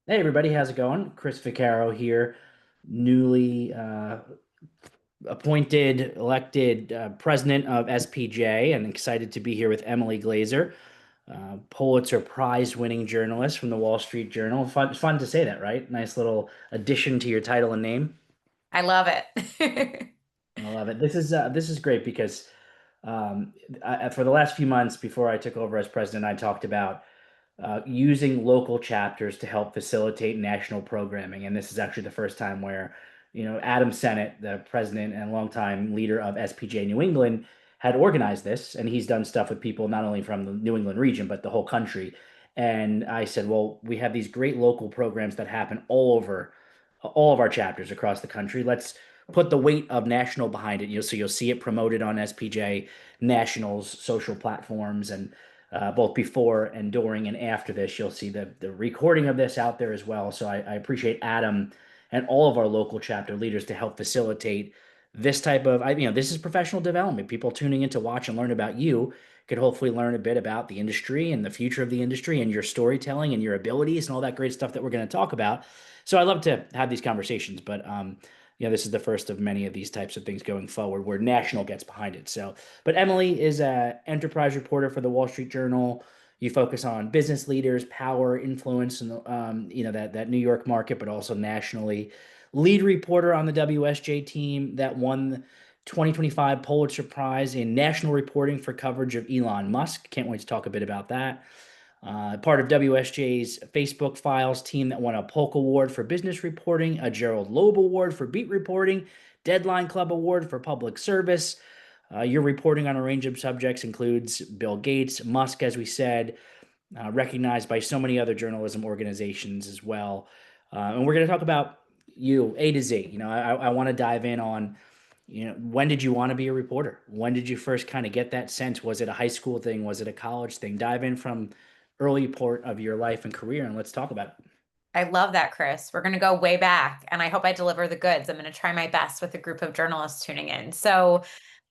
Hey everybody, how's it going? Chris Vaccaro here, newly appointed, elected president of SPJ, and excited to be here with Emily Glazer, Pulitzer Prize winning journalist from the Wall Street Journal. Fun to say that, right? Nice little addition to your title and name. I love it. I love it. This is great because for the last few months before I took over as president, I talked about using local chapters to help facilitate national programming. And this is actually the first time where, Adam Sennett, the president and longtime leader of SPJ New England, had organized this. And he's done stuff with people not only from the New England region, but the whole country. And I said, well, we have these great local programs that happen all over all of our chapters across the country. Let's put the weight of national behind it. So you'll see it promoted on SPJ National's social platforms, and both before and during and after this, you'll see the recording of this out there as well. So I appreciate Adam and all of our local chapter leaders to help facilitate this type of, this is professional development. People tuning in to watch and learn about you could hopefully learn a bit about the industry and the future of the industry and your storytelling and your abilities and all that great stuff that we're going to talk about. So I love to have these conversations, but this is the first of many of these types of things going forward where national gets behind it. So, but Emily is a enterprise reporter for the Wall Street Journal. You focus on business leaders, power, influence, and that New York market, but also nationally. Lead reporter on the WSJ team that won the 2025 Pulitzer Prize in national reporting for coverage of Elon Musk. Can't wait to talk a bit about that. Part of WSJ's Facebook Files team that won a Polk Award for business reporting, a Gerald Loeb Award for beat reporting, Deadline Club Award for public service. Your reporting on a range of subjects includes Bill Gates, Musk, as we said, recognized by so many other journalism organizations as well. And we're going to talk about you, A to Z. I want to dive in on, when did you want to be a reporter? When did you first kind of get that sense? Was it a high school thing? Was it a college thing? Dive in from early part of your life and career, and let's talk about it. I love that, Chris. We're going to go way back, and I hope I deliver the goods. I'm going to try my best with a group of journalists tuning in.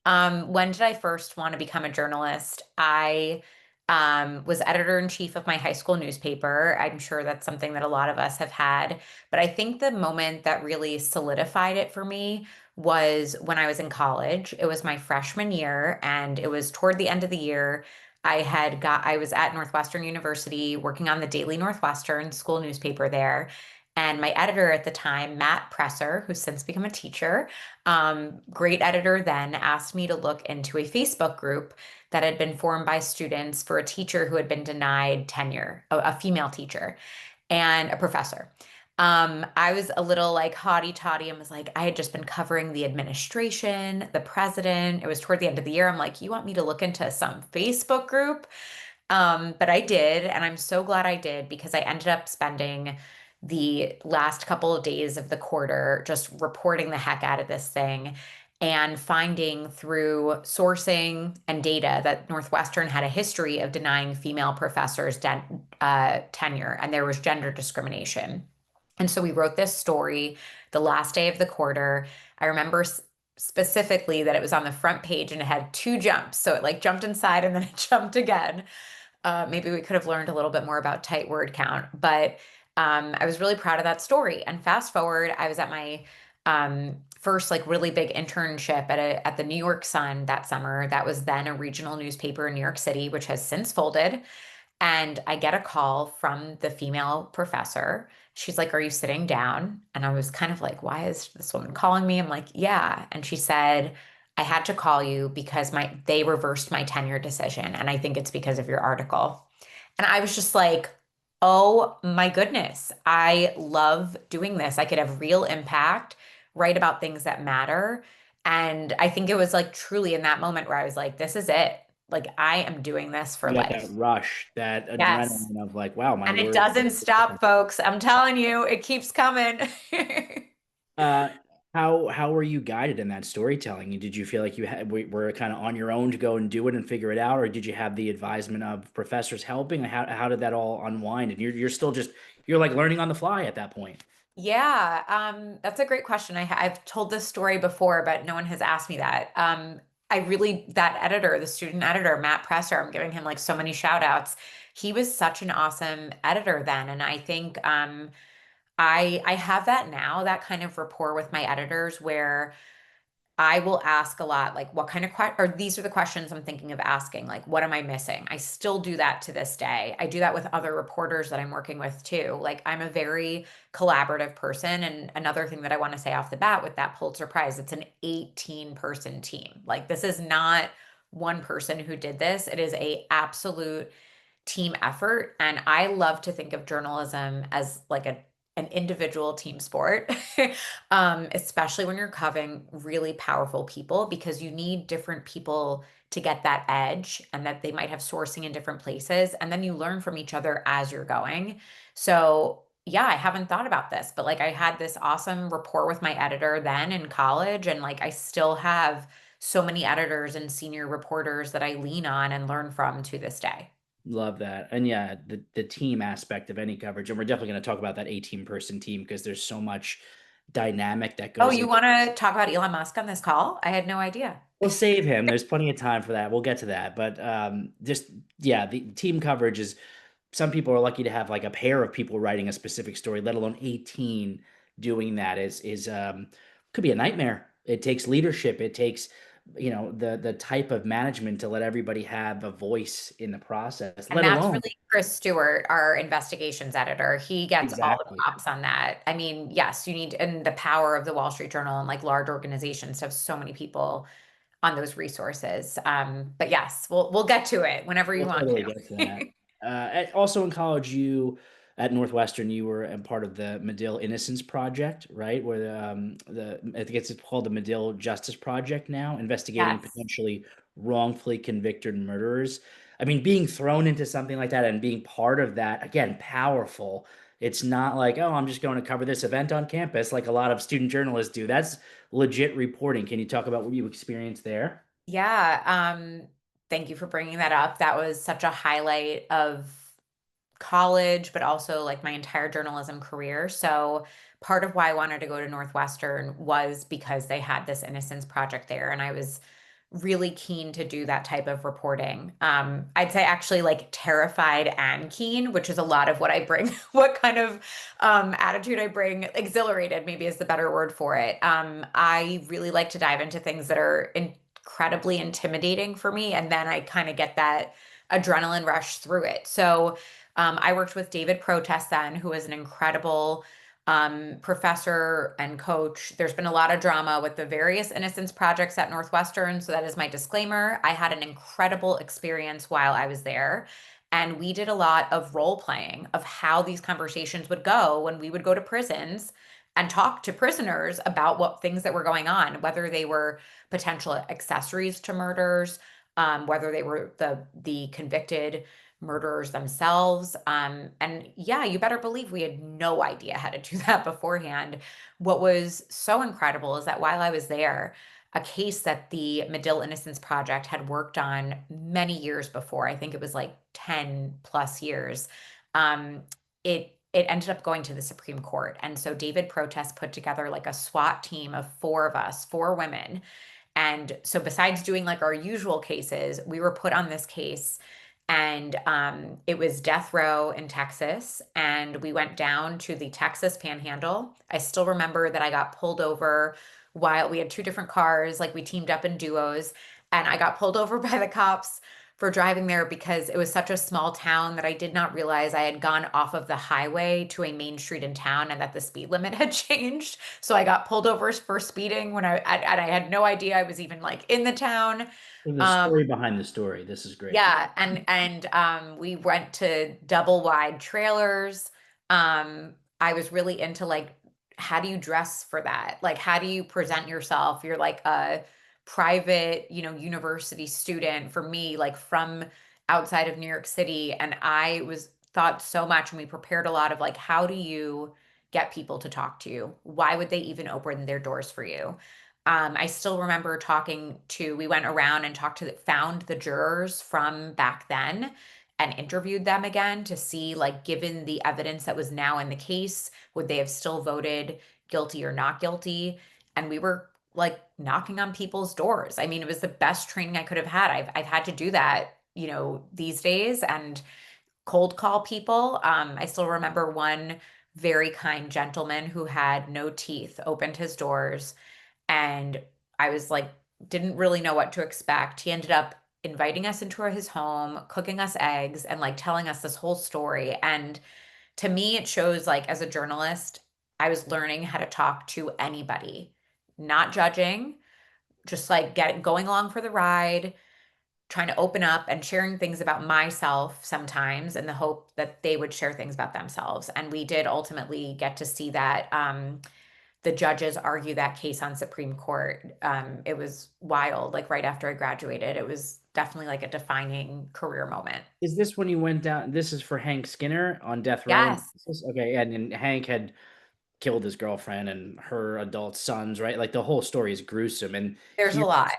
When did I first want to become a journalist? I was editor-in-chief of my high school newspaper. I'm sure that's something that a lot of us have had. But I think the moment that really solidified it for me was when I was in college. It was my freshman year, and it was toward the end of the year. I was at Northwestern University working on the Daily Northwestern school newspaper there. And my editor at the time, Matt Presser, who's since become a teacher, great editor then, asked me to look into a Facebook group that had been formed by students for a teacher who had been denied tenure, a female teacher and a professor. I was a little like haughty toddy and was like, I had just been covering the administration, the president. It was toward the end of the year. I'm like, you want me to look into some Facebook group? But I did, and I'm so glad I did because I ended up spending the last couple of days of the quarter just reporting the heck out of this thing and finding through sourcing and data that Northwestern had a history of denying female professors tenure, and there was gender discrimination. And so we wrote this story the last day of the quarter. I remember specifically that it was on the front page and it had two jumps. So it like jumped inside and then it jumped again. Maybe we could have learned a little bit more about tight word count, but I was really proud of that story. And fast forward, I was at my first like really big internship at the New York Sun that summer. That was then a regional newspaper in New York City, which has since folded. And I get a call from the female professor. She's like, "Are you sitting down?" And I was kind of like, "Why is this woman calling me?" I'm like, "Yeah." And she said, "I had to call you because they reversed my tenure decision. And I think it's because of your article." And I was just like, "Oh my goodness. I love doing this. I could have real impact, write about things that matter." And I think it was like truly in that moment where I was like, "This is it. Like I am doing this for You got that life." rush, that Yes. adrenaline of like, wow, my And it word. doesn't stop, folks. I'm telling you, it keeps coming. Uh, how were you guided in that storytelling? Did you feel like were kind of on your own to go and do it and figure it out, or did you have the advisement of professors helping? How did that all unwind? And you're still just you're like learning on the fly at that point. Yeah, that's a great question. I've told this story before, but no one has asked me that. I really, that editor, the student editor, Matt Presser, I'm giving him like so many shout outs. He was such an awesome editor then. And I think I have that now, that kind of rapport with my editors where I will ask a lot, like, what kind of or these are the questions I'm thinking of asking, like, what am I missing? I still do that to this day. I do that with other reporters that I'm working with too. Like, I'm a very collaborative person. And another thing that I want to say off the bat with that Pulitzer Prize, it's an 18-person team. Like, this is not one person who did this. It is a absolute team effort. And I love to think of journalism as like an individual team sport, especially when you're covering really powerful people, because you need different people to get that edge and that they might have sourcing in different places. And then you learn from each other as you're going. So, yeah, I haven't thought about this, but like I had this awesome rapport with my editor then in college. And like I still have so many editors and senior reporters that I lean on and learn from to this day. Love that. And yeah, the team aspect of any coverage, and we're definitely going to talk about that 18-person team because there's so much dynamic that Oh, goes you in. want to talk about Elon Musk on this call? I had no idea. We'll save him. There's plenty of time for that. We'll get to that. But just yeah, the team coverage is some people are lucky to have like a pair of people writing a specific story, let alone 18 doing that is could be a nightmare. It takes leadership. It takes the type of management to let everybody have a voice in the process, And let that's alone really Chris Stewart, our investigations editor. He gets all the exactly. props on that. I mean, yes, you need, and the power of the Wall Street Journal and like large organizations to have so many people on those resources. But yes, we'll get to it whenever you We'll want totally get to to. that. Also in college, you at Northwestern, you were a part of the Medill Innocence Project, right? Where the I think it's called the Medill Justice Project now, investigating Yes. potentially wrongfully convicted murderers. I mean, being thrown into something like that and being part of that, again, powerful. It's not like, oh, I'm just going to cover this event on campus like a lot of student journalists do. That's legit reporting. Can you talk about what you experienced there? Yeah. Thank you for bringing that up. That was such a highlight of college, but also like my entire journalism career. So part of why I wanted to go to Northwestern was because they had this Innocence Project there, and I was really keen to do that type of reporting. I'd say actually like terrified and keen, which is a lot of what I bring, what kind of attitude I bring. Exhilarated, maybe is the better word for it. I really like to dive into things that are incredibly intimidating for me, and then I kind of get that adrenaline rush through it. So I worked with David Protest then, who is an incredible professor and coach. There's been a lot of drama with the various innocence projects at Northwestern. So that is my disclaimer. I had an incredible experience while I was there. And we did a lot of role playing of how these conversations would go when we would go to prisons and talk to prisoners about what things that were going on, whether they were potential accessories to murders, whether they were the convicted murderers themselves. And yeah, you better believe we had no idea how to do that beforehand. What was so incredible is that while I was there, a case that the Medill Innocence Project had worked on many years before, I think it was like 10 plus years, um, it ended up going to the Supreme Court. And so David Protest put together like a SWAT team of four of us, four women. And so besides doing like our usual cases, we were put on this case, and it was death row in Texas, and we went down to the Texas Panhandle. I still remember that I got pulled over while we had two different cars, like we teamed up in duos, and I got pulled over by the cops for driving there because it was such a small town that I did not realize I had gone off of the highway to a main street in town and that the speed limit had changed. So I got pulled over for speeding when and I had no idea I was even like in the town. The Um, story behind the story. This is great. yeah, and we went to double wide trailers. I was really into like how do you dress for that? Like how do you present yourself? You're like a private, university student for me, like from outside of New York City, and I was thought so much, and we prepared a lot of like how do you get people to talk to you? Why would they even open their doors for you? I still remember we went around and found the jurors from back then and interviewed them again to see, like, given the evidence that was now in the case, would they have still voted guilty or not guilty? And we were like knocking on people's doors. I mean, it was the best training I could have had. I've had to do that, these days, and cold call people. I still remember one very kind gentleman who had no teeth opened his doors, and I was like, didn't really know what to expect. He ended up inviting us into his home, cooking us eggs, and like telling us this whole story. And to me, it shows like as a journalist, I was learning how to talk to anybody, not judging, just like going along for the ride, trying to open up and sharing things about myself sometimes in the hope that they would share things about themselves. And we did ultimately get to see that. The judges argue that case on Supreme Court. It was wild. Like right after I graduated, it was definitely like a defining career moment. Is this when you went down? This is for Hank Skinner on death row. Yes, Okay, and Hank had killed his girlfriend and her adult sons, right? Like the whole story is gruesome. And there's a lot.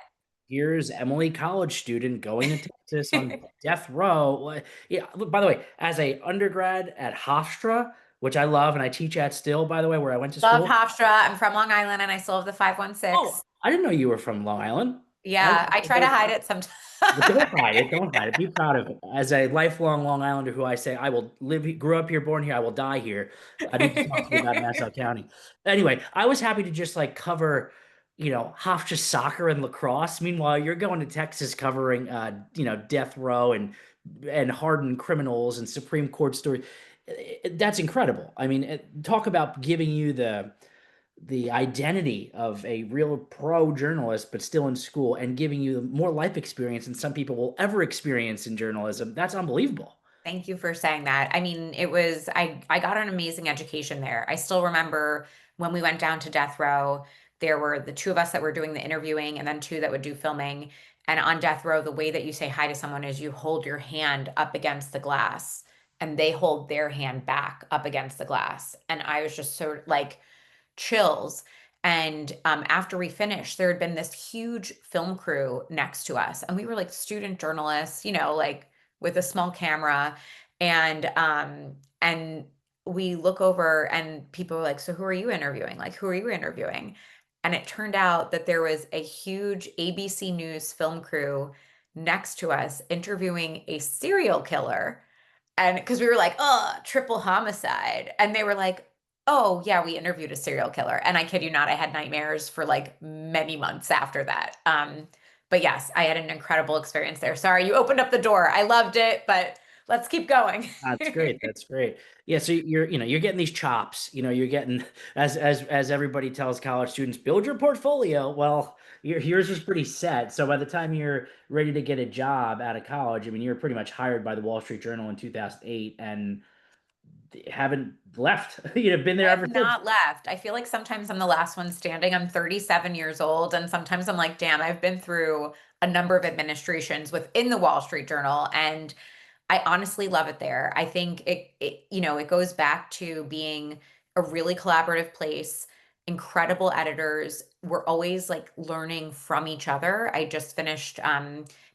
here's Emily, college student, going to Texas on death row. Yeah. By the way, as a undergrad at Hofstra, which I love and I teach at still, by the way, where I went to Love school. Hofstra. I'm from Long Island and I still have the Oh, 516. I didn't know you were from Long Island. Yeah, I try to hide it sometimes. But don't hide it. Don't hide it. Be proud of it. As a lifelong Long Islander who I say I will live, grew up here, born here, I will die here. I need to talk to you about Nassau County. Anyway, I was happy to just like cover, Hofstra soccer and lacrosse. Meanwhile, you're going to Texas covering, death row and hardened criminals and Supreme Court stories. That's incredible. I mean, talk about giving you the identity of a real pro journalist, but still in school and giving you more life experience than some people will ever experience in journalism. That's unbelievable. Thank you for saying that. I mean, I got an amazing education there. I still remember when we went down to death row, there were the two of us that were doing the interviewing and then two that would do filming. And on death row, the way that you say hi to someone is you hold your hand up against the glass and they hold their hand back up against the glass. And I was just sort of like chills. And after we finished, there had been this huge film crew next to us, and we were like student journalists, like with a small camera, and we look over, and people were like, "So who are you interviewing? Like, who are you interviewing?" And it turned out that there was a huge ABC News film crew next to us interviewing a serial killer, and because we were like, oh, triple homicide. And they were like, oh, yeah, we interviewed a serial killer. And I kid you not, I had nightmares for like many months after that. But yes, I had an incredible experience there. Sorry, you opened up the door. I loved it, but let's keep going. That's great. That's great. Yeah, so you're getting these chops. You're getting as everybody tells college students, build your portfolio. Well, yours was pretty set. So by the time you're ready to get a job out of college, I mean, you're pretty much hired by the Wall Street Journal in 2008 and haven't left. Been there I ever have since. not left. I feel like sometimes I'm the last one standing. I'm 37 years old, and sometimes I'm like, damn, I've been through a number of administrations within the Wall Street Journal, and I honestly love it there. I think it goes back to being a really collaborative place, incredible editors. We're always like learning from each other. I just finished,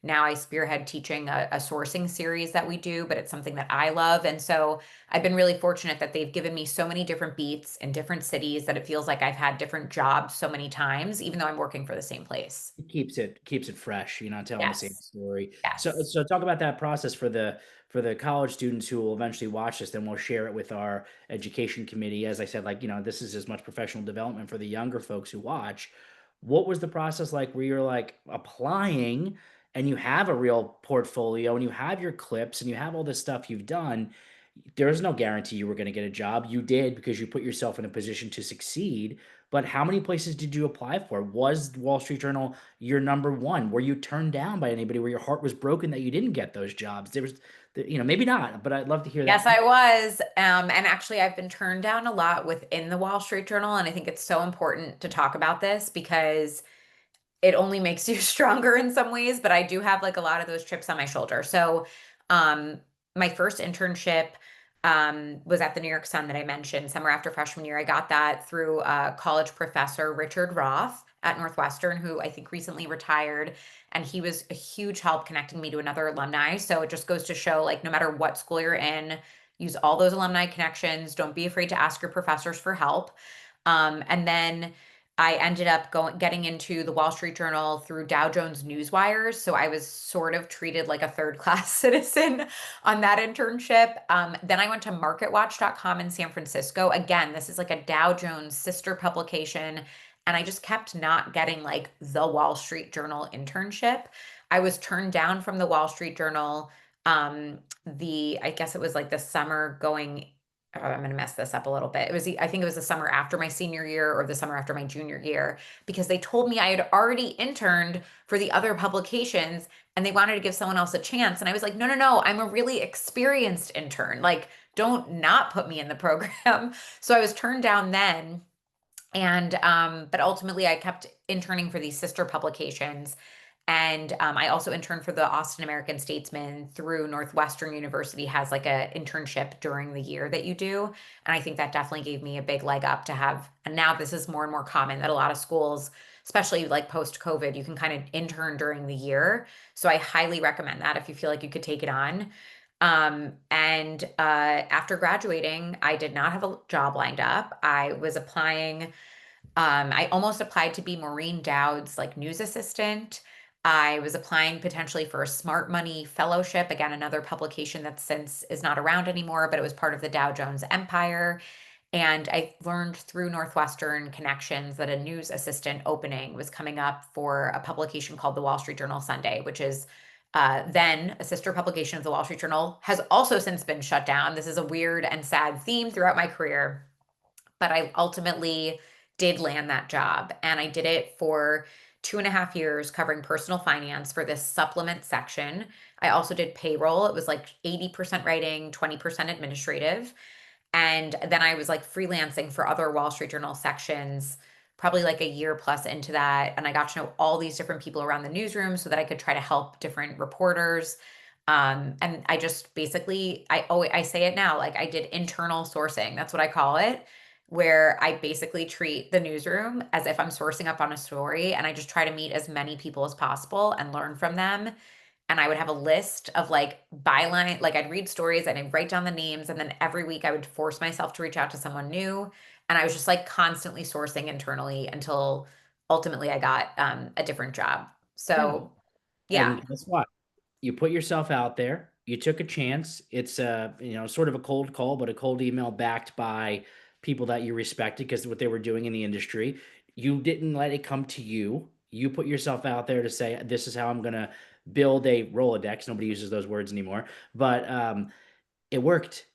now I spearhead teaching a sourcing series that we do, but it's something that I love. And so I've been really fortunate that they've given me so many different beats in different cities that it feels like I've had different jobs so many times, even though I'm working for the same place. It keeps it fresh, telling the same Yes. story. Yes. So talk about that process for the college students who will eventually watch this, then we'll share it with our education committee. As I said, like, this is as much professional development for the younger folks who watch. What was the process like where you're like applying and you have a real portfolio and you have your clips and you have all this stuff you've done? There's no guarantee you were going to get a job. You did because you put yourself in a position to succeed. But how many places did you apply for? Was the Wall Street Journal your number one? Were you turned down by anybody where your heart was broken that you didn't get those jobs? There was, maybe not, but I'd love to hear that. Yes, I was. And actually, I've been turned down a lot within the Wall Street Journal. And I think it's so important to talk about this because it only makes you stronger in some ways. But I do have like a lot of those chips on my shoulder. So, um, my first internship was at the New York Sun that I mentioned, summer after freshman year. I got that through college professor Richard Roth at Northwestern, who I think recently retired. And he was a huge help connecting me to another alumni. So it just goes to show, like, no matter what school you're in, use all those alumni connections. Don't be afraid to ask your professors for help. And then I ended up getting into the Wall Street Journal through Dow Jones Newswires. So I was sort of treated like a third class citizen on that internship. Then I went to MarketWatch.com in San Francisco. Again, this is like a Dow Jones sister publication. And I just kept not getting like the Wall Street Journal internship. I was turned down from the Wall Street Journal. I guess it was like the summer going, oh, I'm going to mess this up a little bit. I think it was the summer after my senior year or the summer after my junior year, because they told me I had already interned for the other publications and they wanted to give someone else a chance. And I was like, no, no, no, I'm a really experienced intern. Like, don't not put me in the program. So I was turned down then. And but ultimately I kept interning for these sister publications. And I also interned for the Austin American Statesman through Northwestern University has like a internship during the year that you do. And I think that definitely gave me a big leg up to have. And now this is more and more common that a lot of schools, especially like post COVID, you can kind of intern during the year. So I highly recommend that if you feel like you could take it on. And after graduating, I did not have a job lined up. I was applying. I almost applied to be Maureen Dowd's like news assistant. I was applying potentially for a Smart Money Fellowship, again, another publication that since is not around anymore, but it was part of the Dow Jones empire. And I learned through Northwestern connections that a news assistant opening was coming up for a publication called the Wall Street Journal Sunday, which is then a sister publication of the Wall Street Journal, has also since been shut down. This is a weird and sad theme throughout my career, but I ultimately did land that job. And I did it for 2.5 years covering personal finance for this supplement section. I also did payroll. It was like 80% writing, 20% administrative. And then I was like freelancing for other Wall Street Journal sections, probably like a year plus into that. And I got to know all these different people around the newsroom so that I could try to help different reporters. And I just basically, I say it now, like I did internal sourcing. That's what I call it, where I basically treat the newsroom as if I'm sourcing up on a story and I just try to meet as many people as possible and learn from them. And I would have a list of like byline, like I'd read stories and I'd write down the names. And then every week I would force myself to reach out to someone new. And I was just like constantly sourcing internally until ultimately I got a different job. Yeah. So yeah, And guess what? You put yourself out there. You took a chance. It's sort of a cold call, but a cold email backed by people that you respected because of what they were doing in the industry. You didn't let it come to you. You put yourself out there to say, "This is how I'm gonna build a Rolodex." Nobody uses those words anymore, but it worked.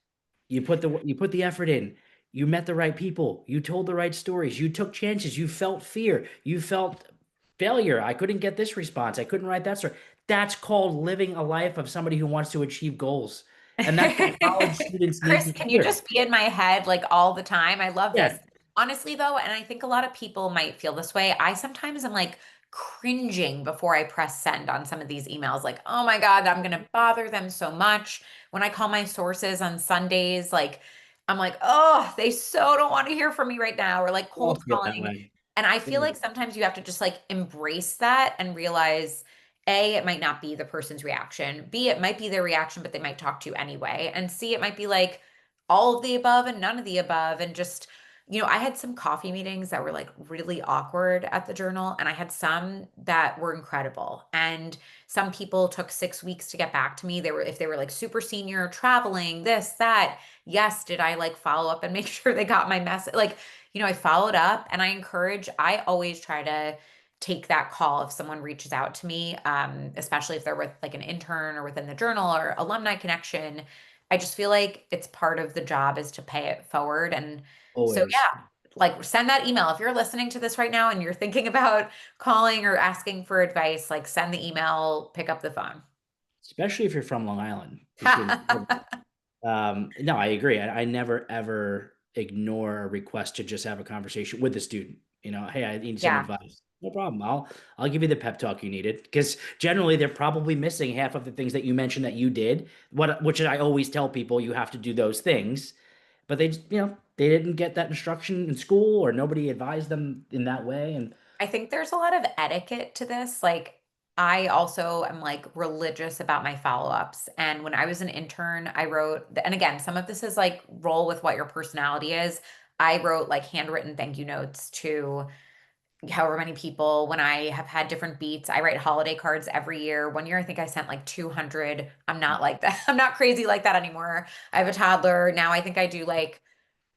You put the effort in. You met the right people. You told the right stories. You took chances. You felt fear. You felt failure. I couldn't get this response. I couldn't write that story. That's called living a life of somebody who wants to achieve goals. And that's what college students need Chris, to can you hear. just be in my head like all the time? I love Yeah. this. Honestly, though, and I think a lot of people might feel this way, I sometimes am like cringing before I press send on some of these emails. Like, oh my God, I'm going to bother them so much. When I call my sources on Sundays, like, I'm like, oh, they so don't want to hear from me right now, or like We all cold feel that calling. way. And I feel Yeah. like sometimes you have to just like embrace that and realize a, it might not be the person's reaction. B, it might be their reaction, but they might talk to you anyway. And C, it might be like all of the above and none of the above. And just, I had some coffee meetings that were like really awkward at the journal, and I had some that were incredible. And some people took 6 weeks to get back to me. If they were like super senior, traveling, this, that. Yes, did I like follow up and make sure they got my message? Like, I followed up and I always try to take that call if someone reaches out to me, especially if they're with like an intern or within the journal or alumni connection. I just feel like it's part of the job is to pay it forward. And so, Always. yeah, like send that email. If you're listening to this right now and you're thinking about calling or asking for advice, like send the email, pick up the phone. Especially if you're from Long Island. Because no, I agree. I never ever ignore a request to just have a conversation with the student. Hey, I need some Yeah. advice. No problem. I'll give you the pep talk you needed because generally they're probably missing half of the things that you mentioned that you did. Which I always tell people you have to do those things, but they didn't get that instruction in school or nobody advised them in that way. And I think there's a lot of etiquette to this. Like, I also am like religious about my follow-ups. And when I was an intern, I wrote, and again, some of this is like roll with what your personality is. I wrote like handwritten thank you notes to however many people. When I have had different beats, I write holiday cards every year. One year, I think I sent like 200. I'm not like that. I'm not crazy like that anymore. I have a toddler. Now I think I do like,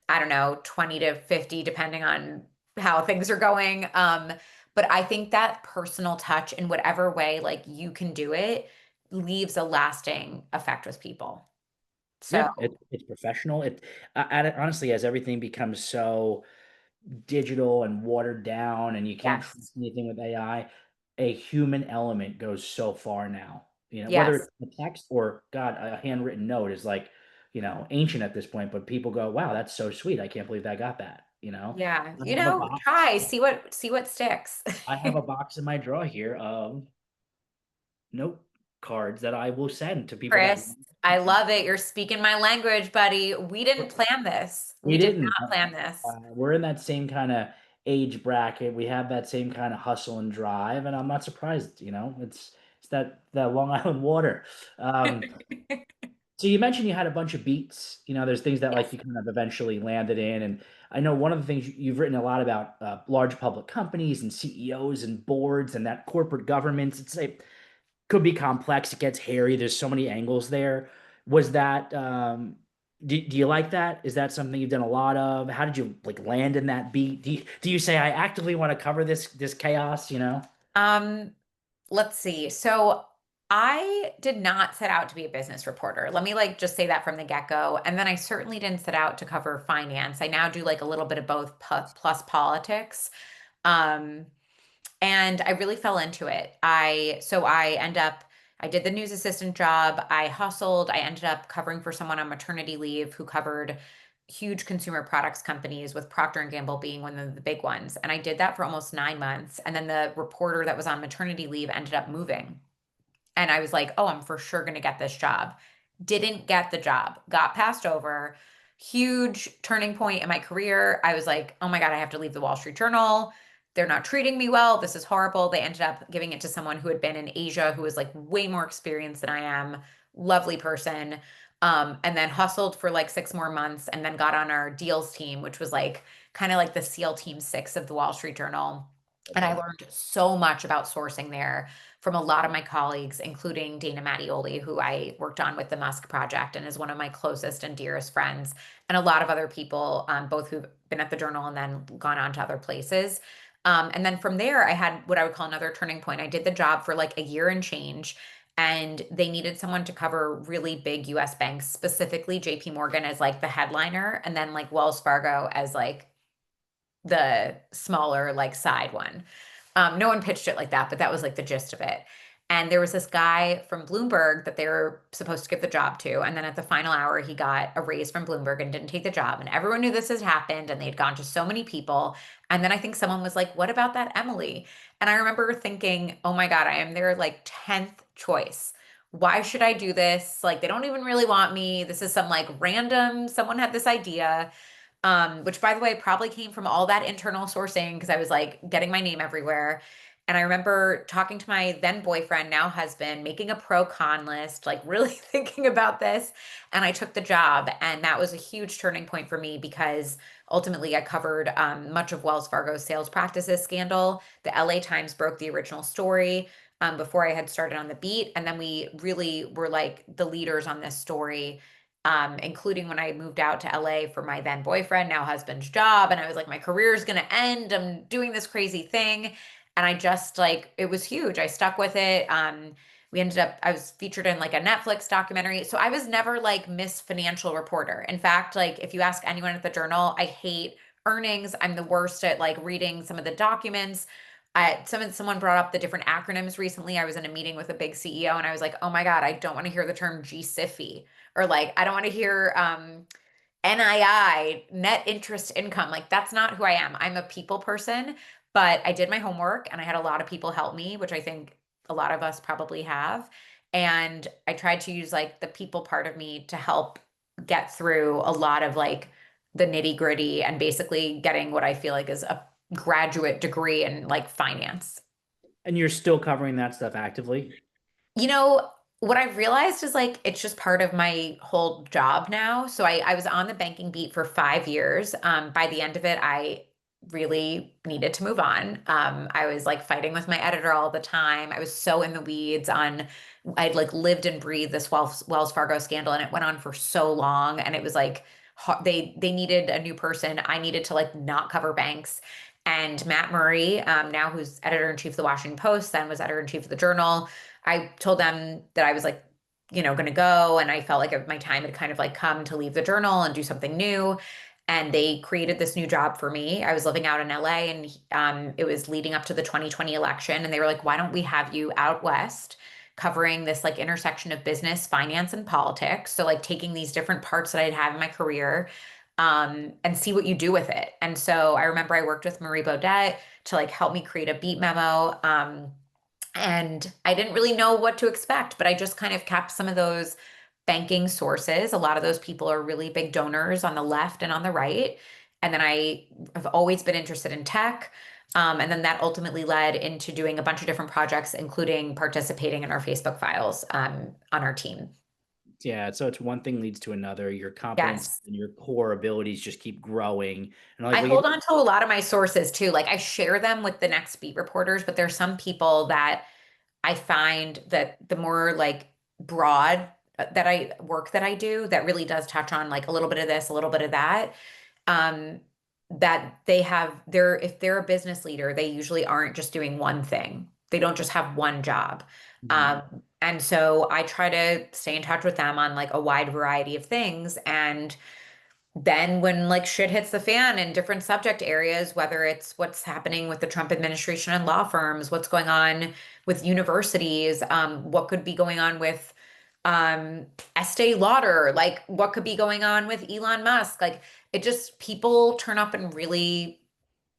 I don't know, 20 to 50, depending on how things are going. But I think that personal touch in whatever way, like you can do it, leaves a lasting effect with people. So, Yeah, it's professional. Honestly, as everything becomes so digital and watered down, and you can't trust yes, anything with AI, a human element goes so far now. Whether yes. it's a text or God, a handwritten note is like, ancient at this point. But people go, "Wow, that's so sweet. I can't believe I got that." Yeah. I have a box. Try, see what sticks. I have a box in my drawer here of note cards that I will send to people that Chris, I love it. You're speaking my language, buddy. We didn't plan this. We we did didn't. not plan this. We're in that same kind of age bracket. We have that same kind of hustle and drive, and I'm not surprised. It's that Long Island water. Um, so you mentioned you had a bunch of beats. There's things that like Yes. you kind of eventually landed in, and I know one of the things you've written a lot about large public companies and CEOs and boards and that corporate governments. It could be complex. It gets hairy. There's so many angles there. Was that do you like that? Is that something you've done a lot of? How did you like land in that beat? Do you say I actively want to cover this chaos? Um, let's see. So I did not set out to be a business reporter. Let me like just say that from the get-go. And then I certainly didn't set out to cover finance. I now do like a little bit of both plus politics. Um, and I really fell into it. I did the news assistant job. I hustled. I ended up covering for someone on maternity leave who covered huge consumer products companies, with Procter and Gamble being one of the big ones. And I did that for almost 9 months. And then the reporter that was on maternity leave ended up moving. And I was like, oh, I'm for sure going to get this job. Didn't get the job, got passed over. Huge turning point in my career. I was like, oh my God, I have to leave the Wall Street Journal. They're not treating me well. This is horrible. They ended up giving it to someone who had been in Asia, who was like way more experienced than I am. Lovely person. And then hustled for like 6 more months and then got on our deals team, which was like kind of like the SEAL Team 6 of the Wall Street Journal. And I Okay. learned so much about sourcing there from a lot of my colleagues, including Dana Mattioli, who I worked on with the Musk Project and is one of my closest and dearest friends, and a lot of other people, both who've been at the Journal and then gone on to other places. And then from there, I had what I would call another turning point. I did the job for like a year and change, and they needed someone to cover really big US banks, specifically JP Morgan as like the headliner, and then like Wells Fargo as like the smaller like side one. No one pitched it like that, but that was like the gist of it. And there was this guy from Bloomberg that they were supposed to give the job to. And then at the final hour, he got a raise from Bloomberg and didn't take the job. And everyone knew this has happened and they'd gone to so many people. And then I think someone was like, what about that Emily? And I remember thinking, oh my God, I am their like 10th choice. Why should I do this? Like, they don't even really want me. This is some like random, someone had this idea, which by the way probably came from all that internal sourcing because I was like getting my name everywhere. And I remember talking to my then boyfriend, now husband, making a pro con list, like really thinking about this. And I took the job. And that was a huge turning point for me because ultimately I covered much of Wells Fargo's sales practices scandal. The LA Times broke the original story before I had started on the beat. And then we really were like the leaders on this story, including when I moved out to LA for my then boyfriend, now husband's job. And I was like, my career is going to end. I'm doing this crazy thing. And I just like, it was huge. I stuck with it. I was featured in like a Netflix documentary. So I was never like Miss Financial Reporter. In fact, like if you ask anyone at the Journal, I hate earnings. I'm the worst at like reading some of the documents. Someone brought up the different acronyms recently. I was in a meeting with a big CEO and I was like, oh my God, I don't want to hear the term GSIFI, or like I don't want to hear NII, net interest income. Like that's not who I am. I'm a people person, but I did my homework and I had a lot of people help me, which I think a lot of us probably have. And I tried to use like the people part of me to help get through a lot of like the nitty gritty and basically getting what I feel like is a graduate degree in like finance. And you're still covering that stuff actively? You know, what I've realized is like it's just part of my whole job now. So I was on the banking beat for 5 years. By the end of it, I really needed to move on. I was like fighting with my editor all the time. I was so in the weeds on, I'd like lived and breathed this Wells Fargo scandal, and it went on for so long. And it was like, they needed a new person. I needed to like not cover banks. And Matt Murray, now who's editor-in-chief of the Washington Post, then was editor-in-chief of the Journal, I told them that I was like, going to go. And I felt like my time had kind of like come to leave the Journal and do something new. And they created this new job for me. I was living out in LA, and it was leading up to the 2020 election. And they were like, why don't we have you out west covering this like intersection of business, finance, and politics? So, like, taking these different parts that I'd had in my career, and see what you do with it. And so I remember I worked with Marie Baudet to like help me create a beat memo. And I didn't really know what to expect, but I just kind of kept some of those banking sources. A lot of those people are really big donors on the left and on the right. And then I have always been interested in tech. And then that ultimately led into doing a bunch of different projects, including participating in our Facebook files on our team. Yeah, so it's one thing leads to another. Your competence Yes. and your core abilities just keep growing. And like, I well, you hold on to a lot of my sources too. Like I share them with the next beat reporters, but there's some people that I find that the more like broad that I do that really does touch on like a little bit of this, a little bit of that, um, that if they're a business leader, they usually aren't just doing one thing. They don't just have one job. Mhm. And so I try to stay in touch with them on like a wide variety of things. And then when like shit hits the fan in different subject areas, whether it's what's happening with the Trump administration and law firms, what's going on with universities, what could be going on with Estee Lauder, like what could be going on with Elon Musk, like it just people turn up in really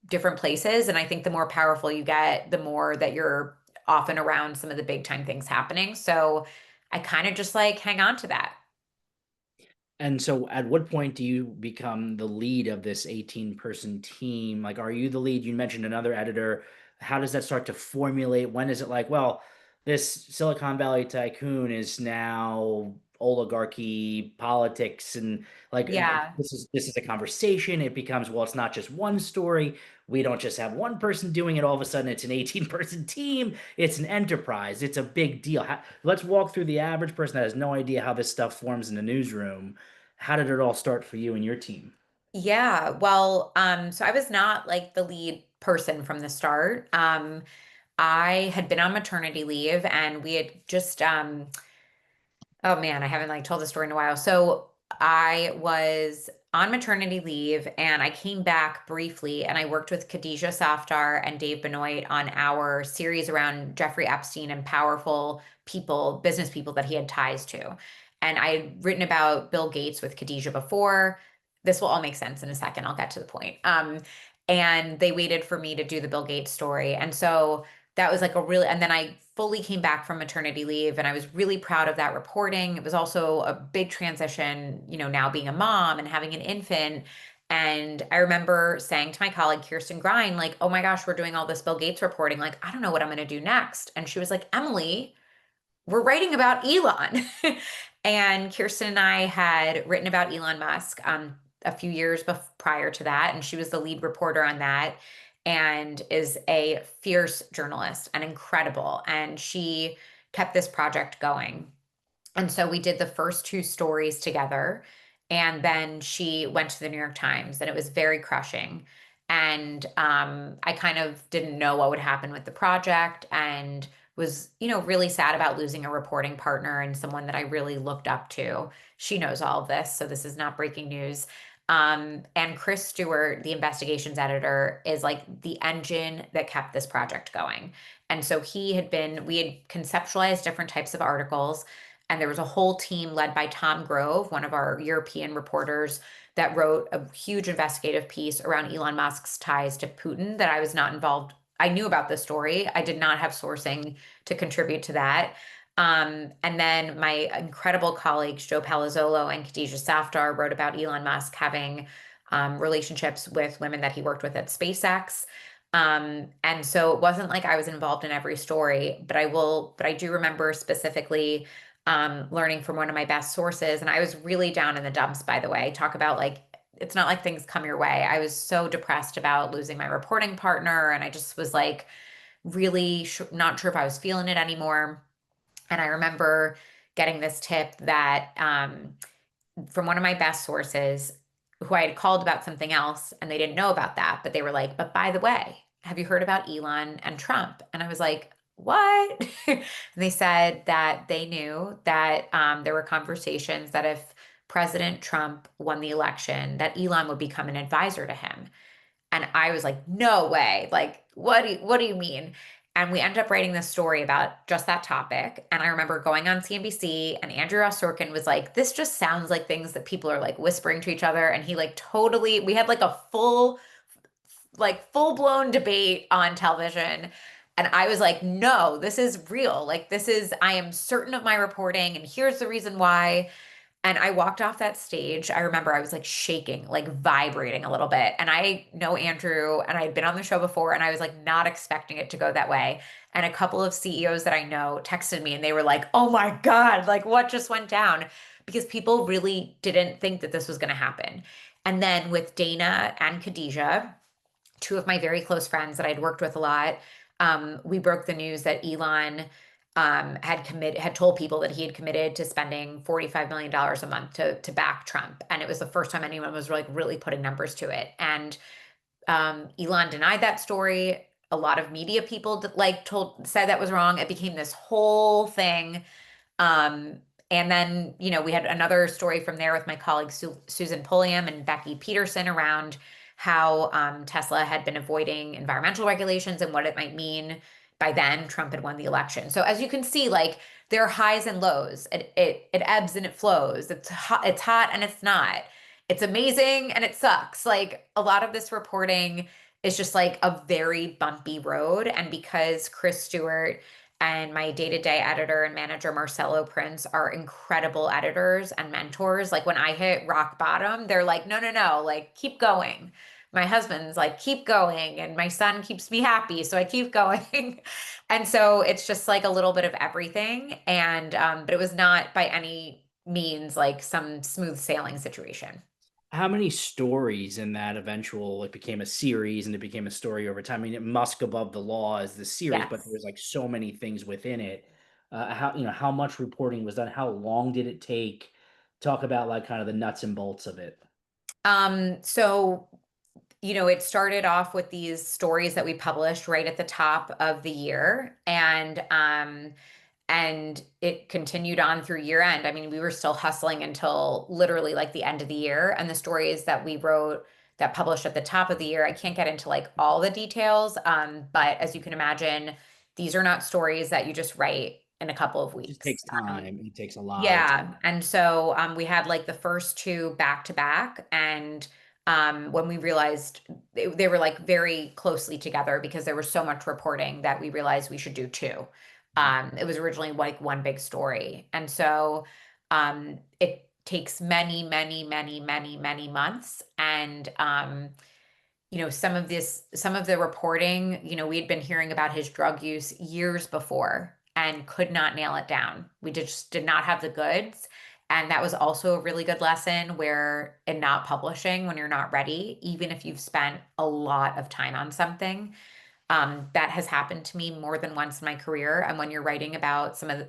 different places, and I think the more powerful you get, the more that you're often around some of the big time things happening. So I kind of just like hang on to that. And so at what point do you become the lead of this 18-person team? Like, are you the lead? You mentioned another editor. How does that start to formulate? When is it like, well, this Silicon Valley tycoon is now oligarchy politics and like Yeah. this is a conversation. It becomes, well, it's not just one story. We don't just have one person doing it. All of a sudden, it's an 18-person team. It's an enterprise. It's a big deal. Let's walk through the average person that has no idea how this stuff forms in the newsroom. How did it all start for you and your team? Yeah, well, so I was not like the lead person from the start. I had been on maternity leave, and we had just oh man, I haven't like told the story in a while. So I was on maternity leave, and I came back briefly, and I worked with Khadijah Safdar and Dave Benoit on our series around Jeffrey Epstein and powerful people, business people that he had ties to. And I had written about Bill Gates with Khadijah before. This will all make sense in a second. I'll get to the point. And they waited for me to do the Bill Gates story. And so that was like a really, and then I fully came back from maternity leave, and I was really proud of that reporting. It was also a big transition, now being a mom and having an infant. And I remember saying to my colleague Kirsten Grine, like, oh my gosh, we're doing all this Bill Gates reporting. Like, I don't know what I'm going to do next. And she was like, Emily, we're writing about Elon. And Kirsten and I had written about Elon Musk a few years prior to that, and she was the lead reporter on that and is a fierce journalist and incredible. And she kept this project going. And so we did the first two stories together. And then she went to the New York Times, and it was very crushing. And I kind of didn't know what would happen with the project, and was, really sad about losing a reporting partner and someone that I really looked up to. She knows all of this, so this is not breaking news. And Chris Stewart, the investigations editor, is like the engine that kept this project going. And so we had conceptualized different types of articles, and there was a whole team led by Tom Grove, one of our European reporters, that wrote a huge investigative piece around Elon Musk's ties to Putin that I was not involved. I knew about the story. I did not have sourcing to contribute to that. And then my incredible colleagues, Joe Palazzolo and Khadijah Safdar, wrote about Elon Musk having relationships with women that he worked with at SpaceX. And so it wasn't like I was involved in every story, but I do remember specifically learning from one of my best sources. And I was really down in the dumps, by the way. Talk about like it's not like things come your way. I was so depressed about losing my reporting partner, and I just was like really not sure if I was feeling it anymore. And I remember getting this tip that from one of my best sources who I had called about something else and they didn't know about that, but they were like, but by the way, have you heard about Elon and Trump? And I was like, what? And they said that they knew that there were conversations that if President Trump won the election, that Elon would become an advisor to him. And I was like, no way. Like, what do you mean? And we ended up writing this story about just that topic. And I remember going on CNBC and Andrew Ross Sorkin was like, this just sounds like things that people are like whispering to each other. And he like totally, we had like a full blown debate on television. And I was like, no, this is real. Like, I am certain of my reporting. And here's the reason why. And I walked off that stage. I remember I was like shaking, like vibrating a little bit. And I know Andrew, and I had been on the show before, and I was like not expecting it to go that way. And a couple of CEOs that I know texted me and they were like, oh my God, like what just went down? Because people really didn't think that this was going to happen. And then with Dana and Khadijah, two of my very close friends that I'd worked with a lot, we broke the news that Elon had told people that he had committed to spending $45 million a month to back Trump. And it was the first time anyone was like really putting numbers to it. And Elon denied that story. A lot of media people said that was wrong. It became this whole thing. Um, and then, we had another story from there with my colleague Susan Pulliam and Becky Peterson around how Tesla had been avoiding environmental regulations and what it might mean. By then, Trump had won the election. So as you can see, like there are highs and lows. It ebbs and it flows. It's hot and it's not. It's amazing and it sucks. Like a lot of this reporting is just like a very bumpy road. And because Chris Stewart and my day-to-day editor and manager, Marcelo Prince, are incredible editors and mentors. Like when I hit rock bottom, they're like, no, no, no, like keep going. My husband's like, keep going. And my son keeps me happy. So I keep going. And so it's just like a little bit of everything. And, but it was not by any means like some smooth sailing situation. How many stories in that eventual like became a series and it became a story over time? I mean, it Musk Above the Law is the series, but Yes. there's like so many things within it. How much reporting was done? How long did it take? Talk about like kind of the nuts and bolts of it. So it started off with these stories that we published right at the top of the year, and it continued on through year end. I mean, we were still hustling until literally like the end of the year. And the stories that we wrote that published at the top of the year, I can't get into like all the details. But as you can imagine, these are not stories that you just write in a couple of It just weeks. takes time. It takes a lot of Yeah. time. And so we had like the first two back to back. And when we realized they were like very closely together because there was so much reporting that we realized we should do two. It was originally like one big story. And so it takes many, many, many, many, many months. And some of the reporting, we had been hearing about his drug use years before and could not nail it down. We just did not have the goods. And that was also a really good lesson where in not publishing when you're not ready, even if you've spent a lot of time on something, that has happened to me more than once in my career. And when you're writing about some of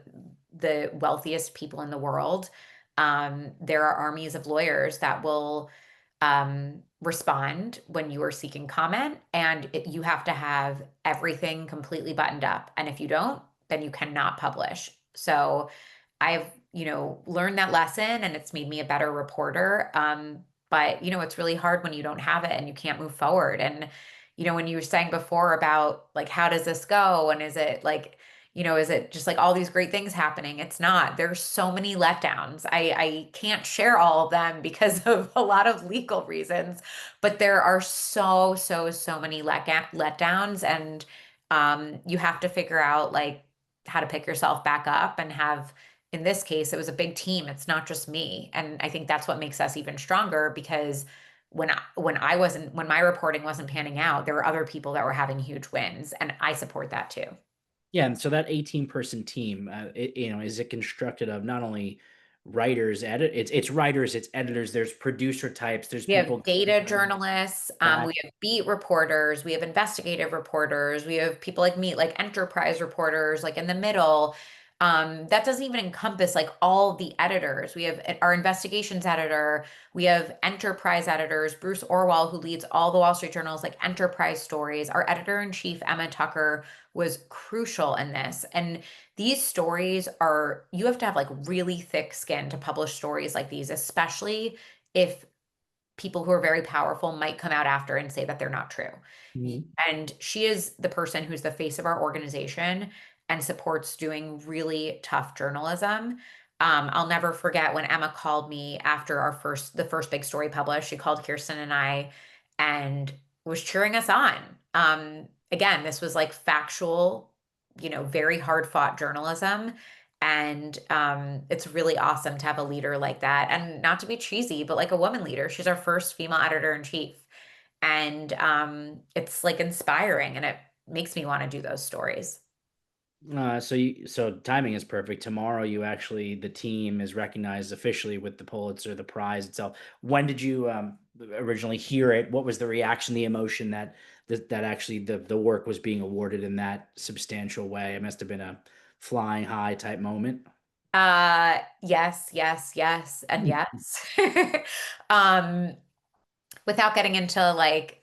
the wealthiest people in the world, there are armies of lawyers that will respond when you are seeking comment, and you have to have everything completely buttoned up. And if you don't, then you cannot publish. So I've, learned that lesson and it's made me a better reporter. But it's really hard when you don't have it and you can't move forward. And, when you were saying before about like, how does this go? And is it like, is it just like all these great things happening? It's not. There's so many letdowns. I can't share all of them because of a lot of legal reasons, but there are so, so, so many letdowns. And you have to figure out like how to pick yourself back up and have, in this case, it was a big team. It's not just me. And I think that's what makes us even stronger because when my reporting wasn't panning out, there were other people that were having huge wins, and I support that too. Yeah, and so that 18-person team, is it constructed of not only writers, it's writers, it's editors, there's producer types, there's We people have data going on journalists, back. we have beat reporters, we have investigative reporters, we have people like me, like enterprise reporters, like in the middle. That doesn't even encompass like all the editors. We have our investigations editor, we have enterprise editors, Bruce Orwell, who leads all the Wall Street Journal's like enterprise stories. Our editor-in-chief, Emma Tucker, was crucial in this. And these stories are, you have to have like really thick skin to publish stories like these, especially if people who are very powerful might come out after and say that they're not true. Mhm. And she is the person who's the face of our organization and supports doing really tough journalism. I'll never forget when Emma called me after the first big story published. She called Kirsten and I and was cheering us on. Again, this was like factual, very hard fought journalism. And it's really awesome to have a leader like that. And not to be cheesy, but like a woman leader. She's our first female editor in chief. And it's like inspiring and it makes me want to do those stories. So timing is perfect. Tomorrow, the team is recognized officially with the Pulitzer, the prize itself. When did you originally hear it? What was the reaction, the emotion that actually the work was being awarded in that substantial way? It must have been a flying high type moment. Yes, yes, yes, and yes. Um, Without getting into like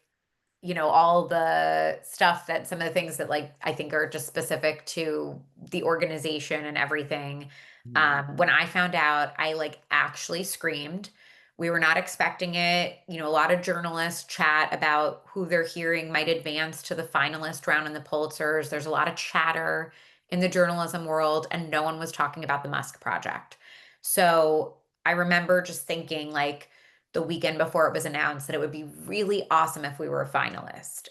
all the stuff that some of the things that like I think are just specific to the organization and everything. Mhm. When I found out, I like actually screamed. We were not expecting it. A lot of journalists chat about who they're hearing might advance to the finalist round in the Pulitzers. There's a lot of chatter in the journalism world, and no one was talking about the Musk project. So I remember just thinking like, the weekend before it was announced that it would be really awesome if we were a finalist.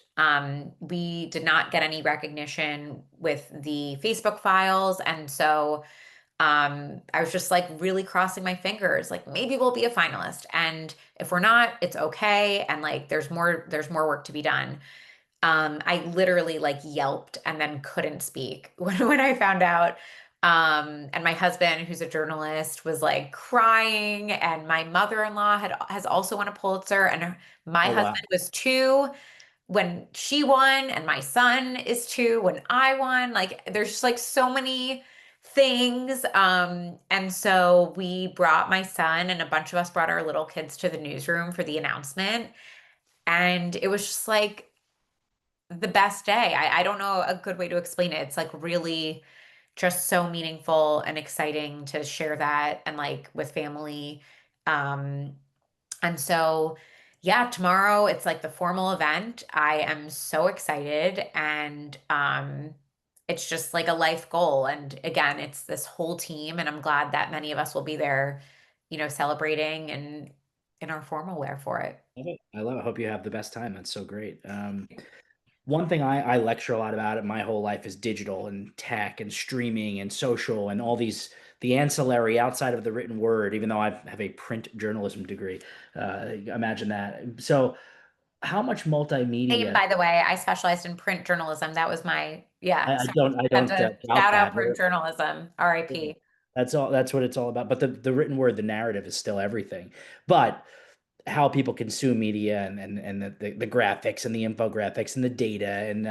We did not get any recognition with the Facebook files. And so I was just like really crossing my fingers, like maybe we'll be a finalist. And if we're not, it's okay. And like there's more work to be done. I literally like yelped and then couldn't speak when I found out. And my husband, who's a journalist, was like crying, and my mother-in-law has also won a Pulitzer, and my Oh wow. husband was 2 when she won, and my son is 2 when I won. Like, there's just like so many things. And so we brought my son, and a bunch of us brought our little kids to the newsroom for the announcement, and it was just like the best day. I don't know a good way to explain it. It's like really just so meaningful and exciting to share that and like with family. Um, and so, yeah, tomorrow it's like the formal event. I am so excited and it's just like a life goal. And again, it's this whole team, and I'm glad that many of us will be there, celebrating and in our formal wear for it. Love it. I love it. I hope you have the best time. That's so great. One thing I lecture a lot about it my whole life is digital and tech and streaming and social and all the ancillary outside of the written word, even though I have a print journalism degree. Imagine that. So, how much Same, multimedia? by the way, I specialized in print journalism. That was I, yeah. I So don't I had don't to doubt shout out that. print journalism, RIP. That's all. That's what it's all about. But the written word, the narrative, is still everything. But how people consume media and the graphics and the infographics and the data and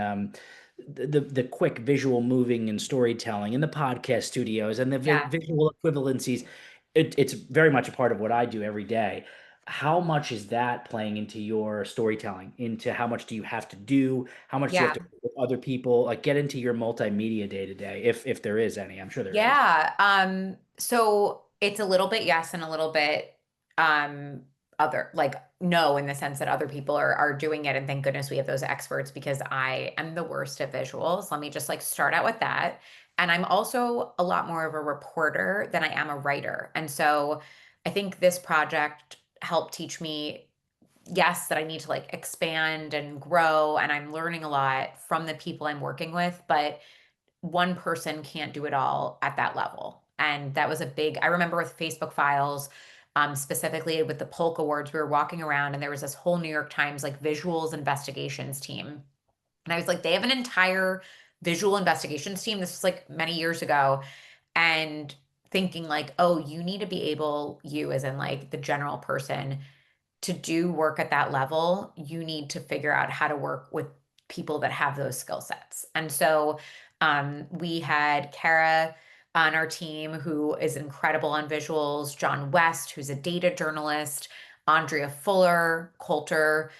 the quick visual moving and storytelling and the podcast studios and the Yeah. visual equivalencies, it's very much a part of what I do every day. How much is that playing into your storytelling? Into how much do you have to do? How much do you have Yeah. to work with other people? Like get into your multimedia day to day, if there is any. I'm sure there is. Yeah. So it's a little bit yes and a little bit um other like no, in the sense that other people are doing it, and thank goodness we have those experts because I am the worst at visuals. Let me just like start out with that. And I'm also a lot more of a reporter than I am a writer. And so I think this project helped teach me, yes, that I need to like expand and grow, and I'm learning a lot from the people I'm working with, but one person can't do it all at that level. And that was a big, I remember with Facebook files, specifically with the Polk Awards, we were walking around and there was this whole New York Times like visuals investigations team. And I was like, they have an entire visual investigations team. This was like many years ago. And thinking like, oh, you need to be able, you as in like the general person, to do work at that level, you need to figure out how to work with people that have those skill sets. And so we had Kara on our team who is incredible on visuals, John West, who's a data journalist, Andrea Fuller, Coulter.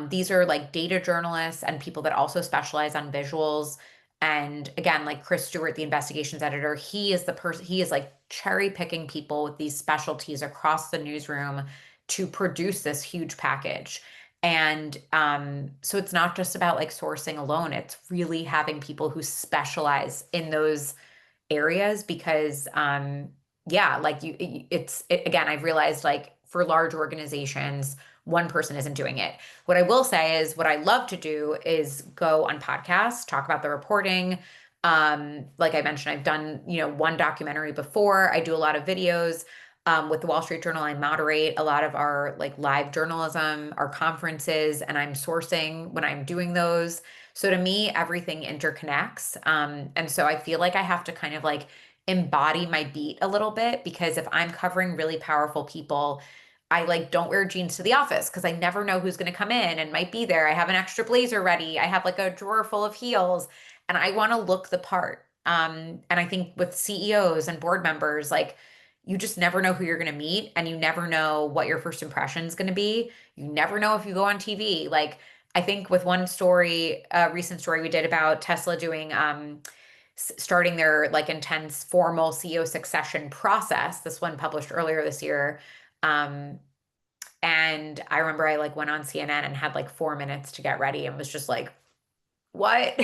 These are like data journalists and people that also specialize on visuals. And again, like Chris Stewart, the investigations editor, he is the person, he is like cherry picking people with these specialties across the newsroom to produce this huge package. And so it's not just about like sourcing alone, it's really having people who specialize in those areas because yeah, like again, I've realized like for large organizations, one person isn't doing it. What I will say is what I love to do is go on podcasts, talk about the reporting. Like I mentioned, I've done, one documentary before. I do a lot of videos. With the Wall Street Journal, I moderate a lot of our like live journalism, our conferences, and I'm sourcing when I'm doing those. So to me, everything interconnects. And so I feel like I have to kind of like embody my beat a little bit because if I'm covering really powerful people, I like don't wear jeans to the office because I never know who's going to come in and might be there. I have an extra blazer ready. I have like a drawer full of heels and I want to look the part. And I think with CEOs and board members, like you just never know who you're going to meet and you never know what your first impression is going to be. You never know if you go on TV. Like I think with one story, a recent story we did about Tesla doing starting their like intense formal CEO succession process. This one published earlier this year. Um, and I remember I like went on CNN and had like 4 minutes to get ready and was just like, what?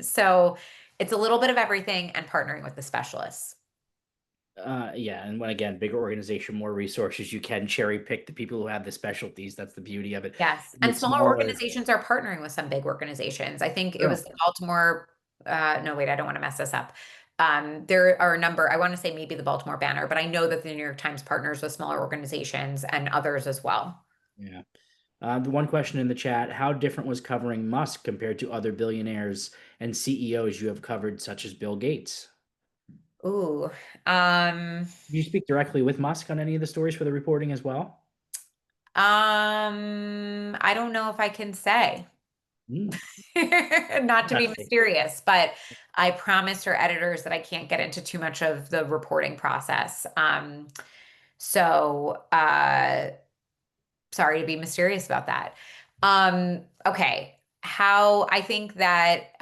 So it's a little bit of everything and partnering with the specialists. Yeah, and when again, bigger organization, more resources, you can cherry pick the people who have the specialties. That's the beauty of it. Yes. And With smaller smaller, organizations are partnering with some big organizations. I think it sure. was the Baltimore, no, wait, I don't want to mess this up. There are a number, I want to say maybe the Baltimore Banner, but I know that the New York Times partners with smaller organizations and others as well. Yeah. The one question in the chat: how different was covering Musk compared to other billionaires and CEOs you have covered, such as Bill Gates? Ooh, um, Did you speak directly with Musk on any of the stories for the reporting as well? I don't know if I can say. Hmm, Not to be interesting. mysterious, but I promised our editors that I can't get into too much of the reporting process. So sorry to be mysterious about that. Okay. How I think that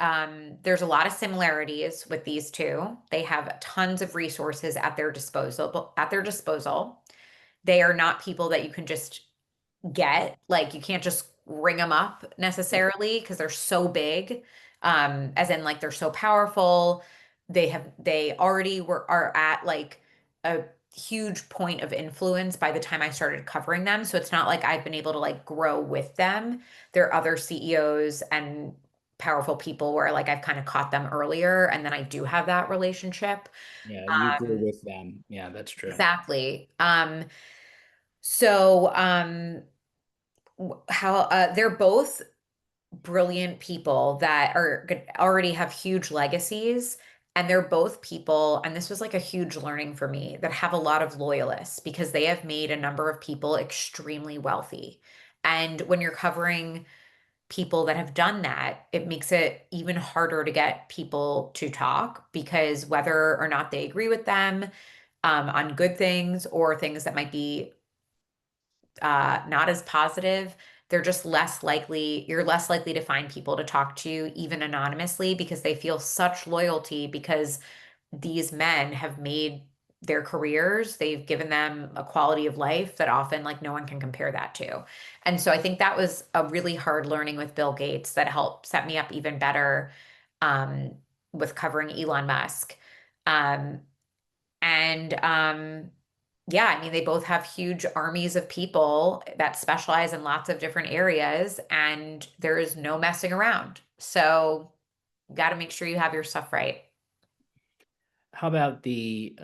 there's a lot of similarities with these two. They have tons of resources at their disposal. They are not people that you can just get. Like you can't just ring them up necessarily because they're so big. As in like they're so powerful. They already are at like a huge point of influence by the time I started covering them. So it's not like I've been able to like grow with them. There are other CEOs and powerful people where like I've kind of caught them earlier and then I do have that relationship. Yeah, you grew Um, with them. Yeah, that's true. exactly. So how they're both brilliant people that already have huge legacies. And they're both people, and this was like a huge learning for me, that have a lot of loyalists because they have made a number of people extremely wealthy. And when you're covering people that have done that, it makes it even harder to get people to talk because whether or not they agree with them on good things or things that might be not as positive, they're just less likely, you're less likely to find people to talk to, even anonymously, because they feel such loyalty because these men have made their careers, they've given them a quality of life that often like no one can compare that to. And so I think that was a really hard learning with Bill Gates that helped set me up even better um, with covering Elon Musk. Um, and yeah, I mean, they both have huge armies of people that specialize in lots of different areas, and there is no messing around. So, you got to make sure you have your stuff right. How about the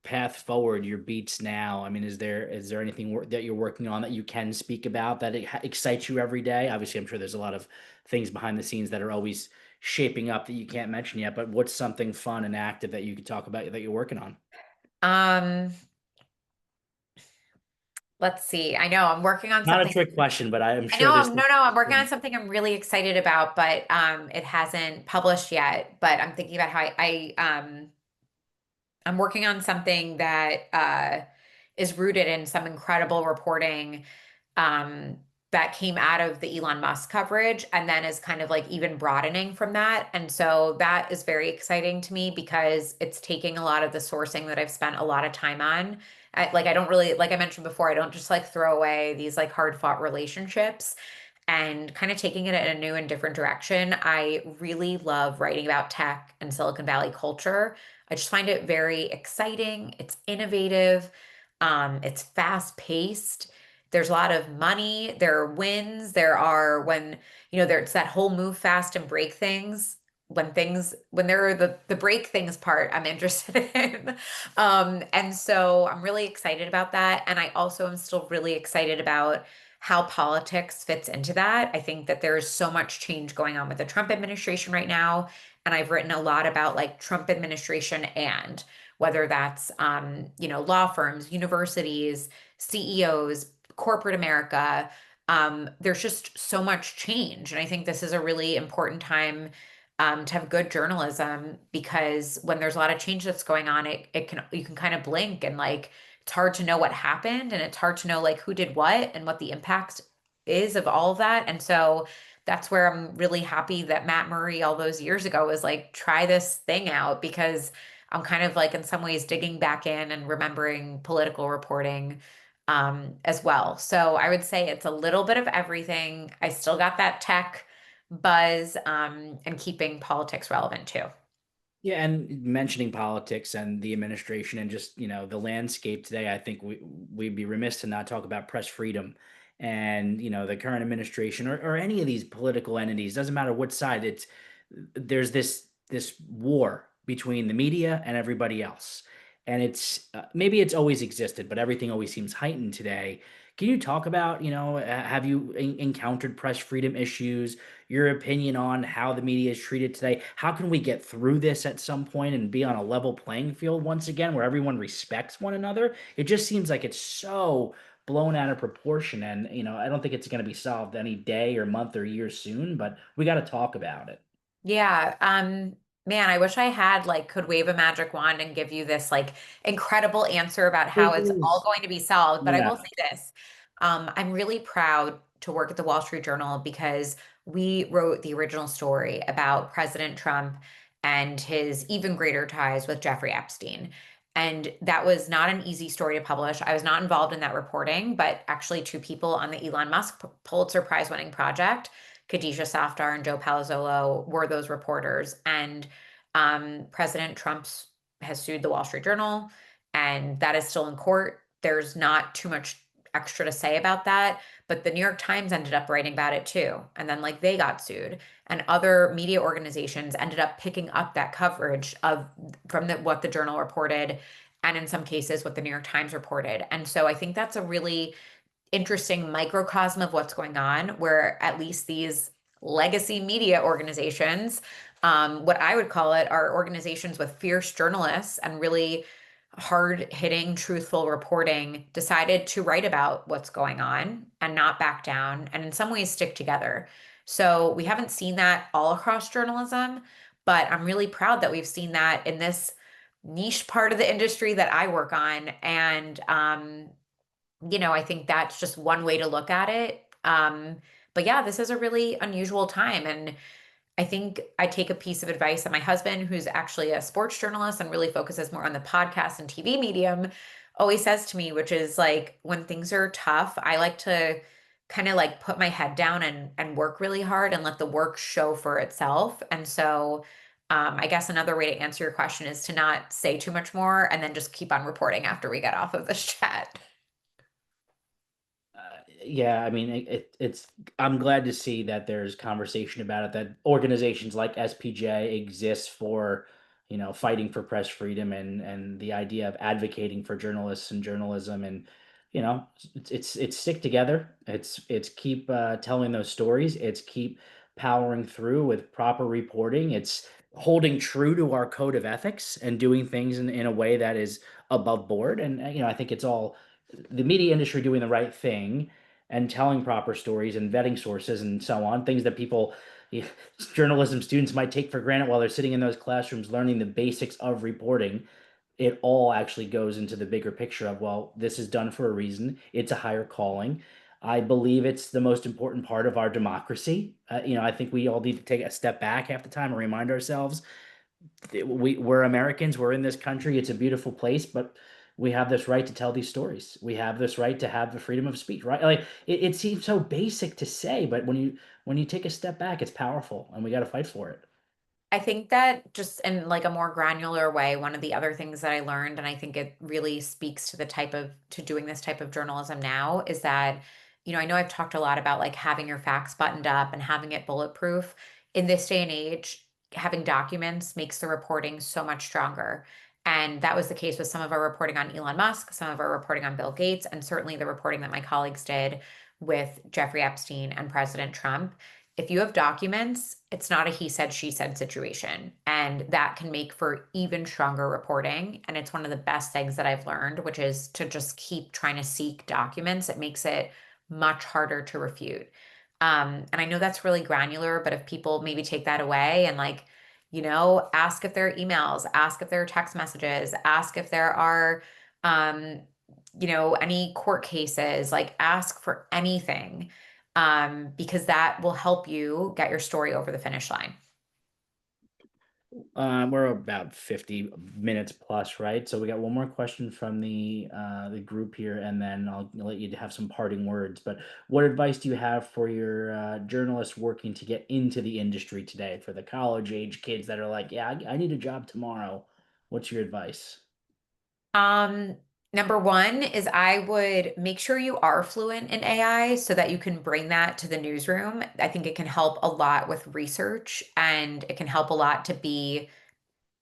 path forward, your beats now? I mean, is there anything that you're working on that you can speak about that excites you every day? Obviously, I'm sure there's a lot of things behind the scenes that are always shaping up that you can't mention yet, but what's something fun and active that you could talk about that you're working on? Um, let's see. I know I'm working on Not a something. trick question, but I am I sure know there's I'm no, no, I'm working some. on something I'm really excited about, but it hasn't published yet. But I'm thinking about how I'm working on something that is rooted in some incredible reporting um, that came out of the Elon Musk coverage and then is kind of like even broadening from that. And so that is very exciting to me because it's taking a lot of the sourcing that I've spent a lot of time on. I don't really, like I mentioned before, I don't just like throw away these like hard fought relationships and kind of taking it in a new and different direction. I really love writing about tech and Silicon Valley culture. I just find it very exciting. It's innovative. It's fast paced. There's a lot of money. There are wins. There are when, there's that whole move fast and break things. When there are the break things part, I'm interested in. And so I'm really excited about that. And I also am still really excited about how politics fits into that. I think that there is so much change going on with the Trump administration right now. And I've written a lot about like Trump administration and whether that's law firms, universities, CEOs, corporate America. There's just so much change. And I think this is a really important time to have good journalism because when there's a lot of change that's going on, it can you can kind of blink and like it's hard to know what happened and it's hard to know like who did what and what the impact is of all of that. And so that's where I'm really happy that Matt Murray all those years ago was like, try this thing out because I'm kind of like in some ways digging back in and remembering political reporting as well. So I would say it's a little bit of everything. I still got that tech buzz and keeping politics relevant too. Yeah, and mentioning politics and the administration and just, the landscape today, I think we'd be remiss to not talk about press freedom and, the current administration or any of these political entities, doesn't matter what side, there's this war between the media and everybody else. And maybe it's always existed, but everything always seems heightened today. Can you talk about, have you encountered press freedom issues? Your opinion on how the media is treated today. How can we get through this at some point and be on a level playing field once again where everyone respects one another? It just seems like it's so blown out of proportion. And, I don't think it's going to be solved any day or month or year soon, but we got to talk about it. Yeah, man, I wish I had like could wave a magic wand and give you this like incredible answer about how it's all Please. going to be solved. But I will Yeah. say this. I'm really proud to work at the Wall Street Journal because we wrote the original story about President Trump and his even greater ties with Jeffrey Epstein. And that was not an easy story to publish. I was not involved in that reporting, but actually two people on the Elon Musk Pulitzer Prize winning project, Khadijah Safdar and Joe Palazzolo, were those reporters. And President Trump has sued the Wall Street Journal, and that is still in court. There's not too much extra to say about that, but the New York Times ended up writing about it too. And then like they got sued, and other media organizations ended up picking up that coverage of from what the Journal reported, and in some cases what the New York Times reported. And so I think that's a really interesting microcosm of what's going on, where at least these legacy media organizations, what I would call it, are organizations with fierce journalists and really hard hitting, truthful reporting, decided to write about what's going on and not back down, and in some ways stick together. So we haven't seen that all across journalism, but I'm really proud that we've seen that in this niche part of the industry that I work on. And I think that's just one way to look at it. But yeah, this is a really unusual time. And I think I take a piece of advice that my husband, who's actually a sports journalist and really focuses more on the podcast and TV medium, always says to me, which is like when things are tough, I like to kind of like put my head down and work really hard and let the work show for itself. And so I guess another way to answer your question is to not say too much more and then just keep on reporting after we get off of this chat. Yeah, I mean, it's. I'm glad to see that there's conversation about it. That organizations like SPJ exist for, fighting for press freedom and the idea of advocating for journalists and journalism, and it's stick together. It's keep telling those stories. It's keep powering through with proper reporting. It's holding true to our code of ethics and doing things in a way that is above board. And I think it's all the media industry doing the right thing and telling proper stories and vetting sources and so on, things that people, journalism students might take for granted while they're sitting in those classrooms learning the basics of reporting. It all actually goes into the bigger picture of, well, this is done for a reason. It's a higher calling. I believe it's the most important part of our democracy. I think we all need to take a step back half the time and remind ourselves we're Americans. We're in this country. It's a beautiful place, but we have this right to tell these stories. We have this right to have the freedom of speech, right? Like it seems so basic to say, but when you take a step back, it's powerful, and we got to fight for it. I think that just in like a more granular way, one of the other things that I learned, and I think it really speaks to the type of to doing this type of journalism now, is that, I know I've talked a lot about like having your facts buttoned up and having it bulletproof. In this day and age, having documents makes the reporting so much stronger. And that was the case with some of our reporting on Elon Musk, some of our reporting on Bill Gates, and certainly the reporting that my colleagues did with Jeffrey Epstein and President Trump. If you have documents, it's not a he said, she said situation. And that can make for even stronger reporting. And it's one of the best things that I've learned, which is to just keep trying to seek documents. It makes it much harder to refute. And I know that's really granular, but if people maybe take that away and like, ask if there are emails, ask if there are text messages, ask if there are, um, any court cases, like ask for anything, because that will help you get your story over the finish line. We're about 50 minutes plus, right? So we got one more question from the group here, and then I'll let you have some parting words. But what advice do you have for your journalists working to get into the industry today, for the college age kids that are like, yeah, I need a job tomorrow? What's your advice? Um, Number one is I would make sure you are fluent in AI so that you can bring that to the newsroom. I think it can help a lot with research and it can help a lot to be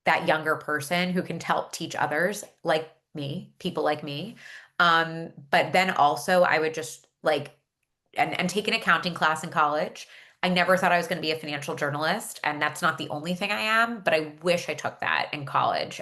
that younger person who can help teach others like me, people like me. But then also I would just like and take an accounting class in college. I never thought I was going to be a financial journalist, and that's not the only thing I am, but I wish I took that in college.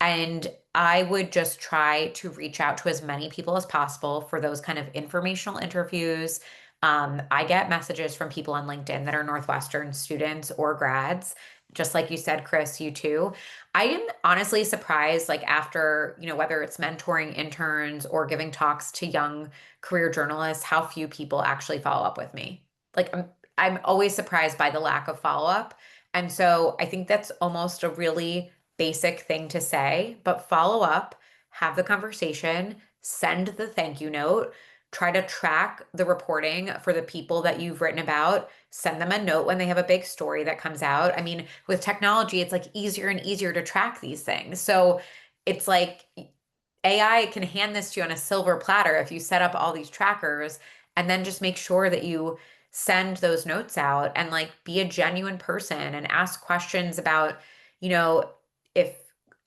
And I would just try to reach out to as many people as possible for those kind of informational interviews. I get messages from people on LinkedIn that are Northwestern students or grads. Just like you said, Chris, you too. I am honestly surprised, like after, whether it's mentoring interns or giving talks to young career journalists, how few people actually follow up with me. Like I'm always surprised by the lack of follow up. And so I think that's almost a really basic thing to say, but follow up, have the conversation, send the thank you note, try to track the reporting for the people that you've written about, send them a note when they have a big story that comes out. I mean, with technology, it's like easier and easier to track these things. So it's like AI can hand this to you on a silver platter if you set up all these trackers and then just make sure that you send those notes out and like be a genuine person and ask questions about, you know,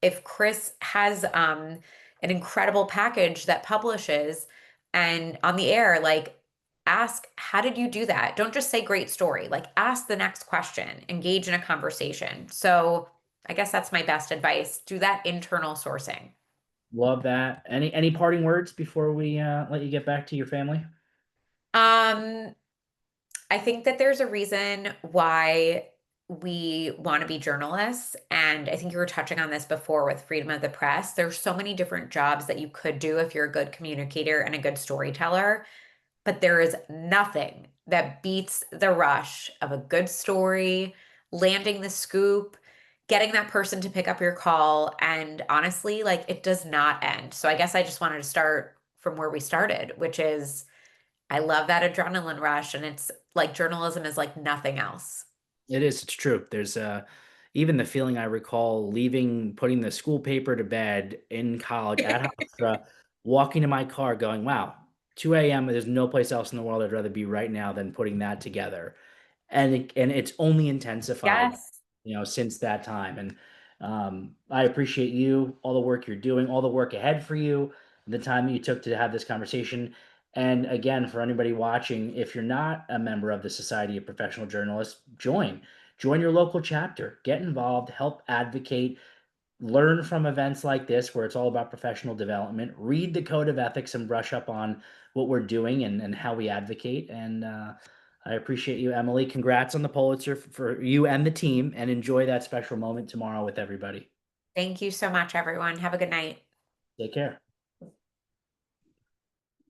if Chris has an incredible package that publishes and on the air, like ask, how did you do that? Don't just say great story. Like ask the next question, engage in a conversation. So I guess that's my best advice. Do that internal sourcing. Love that. Any parting words before we let you get back to your family? Um, I think that there's a reason why we want to be journalists. And I think you were touching on this before with freedom of the press. There's so many different jobs that you could do if you're a good communicator and a good storyteller, but there is nothing that beats the rush of a good story, landing the scoop, getting that person to pick up your call. And honestly, like it does not end. So I guess I just wanted to start from where we started, which is I love that adrenaline rush. And it's like journalism is like nothing else. It is. It's true. There's even the feeling I recall leaving, putting the school paper to bed in college at Hofstra, walking to my car, going, "Wow, 2 a.m. There's no place else in the world I'd rather be right now than putting that together." And it's only intensified, Yes. since that time. And I appreciate you, all the work you're doing, all the work ahead for you, the time that you took to have this conversation. And again, for anybody watching, if you're not a member of the Society of Professional Journalists, join your local chapter, get involved, help advocate. learn from events like this where it's all about professional development, read the code of ethics and brush up on what we're doing and how we advocate. And I appreciate you, Emily. Congrats on the Pulitzer for you and the team, and enjoy that special moment tomorrow with everybody. Thank you so much, everyone. Have a good night. Take care.